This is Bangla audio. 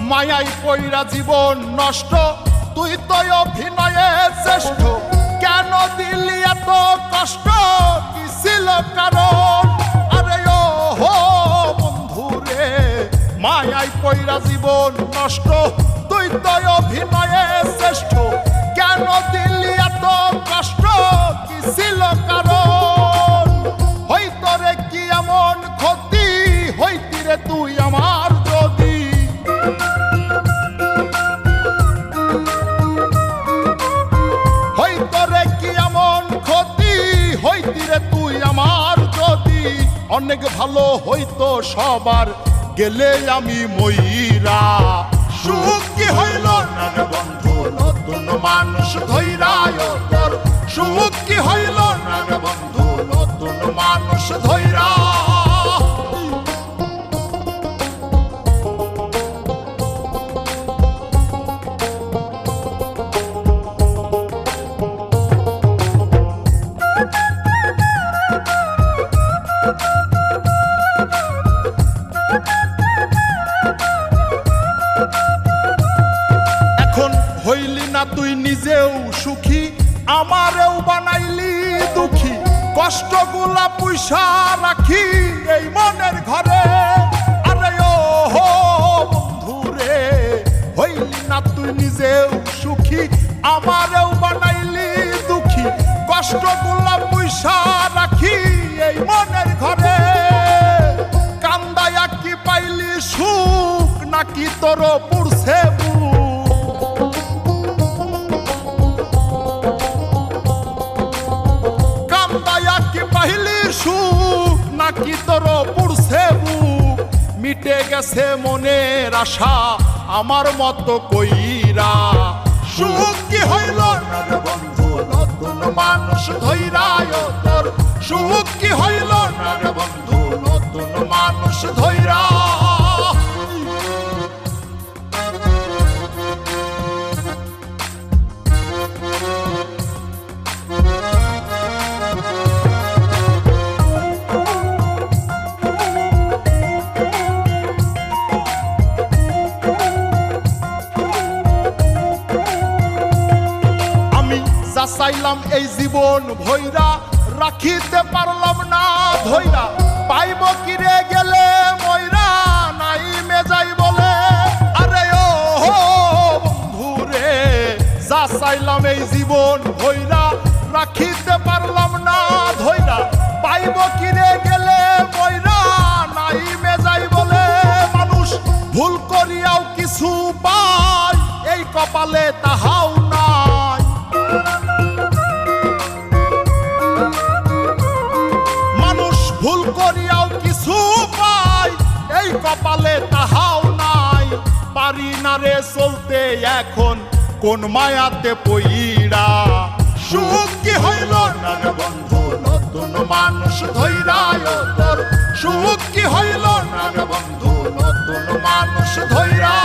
মায়াই পইরা জীবন নষ্ট, তুই তো অভিনয়ে শ্রেষ্ঠ। কেন দিলি এত কষ্ট, কি ছিল কারণ? আরে ও হো বন্ধু রে, মায়াই পইরা জীবন নষ্ট, তুই তো অভিনয়ে শ্রেষ্ঠ। কেন দিলি এত কষ্ট, কি ছিল কারণ? হইতো রে কি এমন ক্ষতি, হইতি রে তুই আমার যদি। হইতো রে কি এমন ক্ষতি, হইতি রে তুই আমার যদি। অনেক ভালো হইতো সবার, গেলে আমি ময়রা। সুখ কি হইল না রে বন্ধু, নতুন মানুষ ধৈরায় তোর। সুখ কি হইল না রে বন্ধু, নতুন মানুষ ধৈরা। হইলি না তুই নিজেও সুখী, আমারেও বানাইলি দুঃখী। কষ্টগুলা পুইসা রাখি এই মনের ঘরে। আরে ও হো বন্ধু রে, হইলি না তুই নিজেও সুখী, আমারেও বানাইলি দুঃখী। কষ্টগুলা পুইসা রাখি এই মনের ঘরে। কান্দায়া কি পাইলি সুখ, নাকি তোর পুরছে বুক? পাইলি সুখ, নাকি তোর পুরছে বুক? মিটে গেছে মনের আশা আমার মতো কইরা। সুখ কি হইল না রে বন্ধু, নতুন মানুষ ধৈরায় তোর। সুখ কি হইল না রে বন্ধু, নতুন মানুষ ধৈরা। চাইলাম এই জীবন ভৈরা, রাখিতে পারলাম না ধৈরা। পাইব কিরে গেলে ময়রা, নাই মেজাই বলে। আরে ও হো বন্ধু রে, যা চাইলাম এই জীবন ভৈরা, রাখিতে পারলাম না ধৈরা। পাইব কিরে গেলে ময়রা, নাই মেজাই বলে। মানুষ ভুল করিয়াও কিছু পায়, এই কপালে তাহাও নাই। ভুল করিয়াও কিছু পাই, এই কপালে তাহাও নাই। পারি না রে চলতে এখন কোন মায়াতে পইরা। সুখ কি হইল না রে বন্ধু, নতুন মানুষ ধৈরায় তোর। সুখ কি হইল না রে বন্ধু, নতুন মানুষ ধৈরা।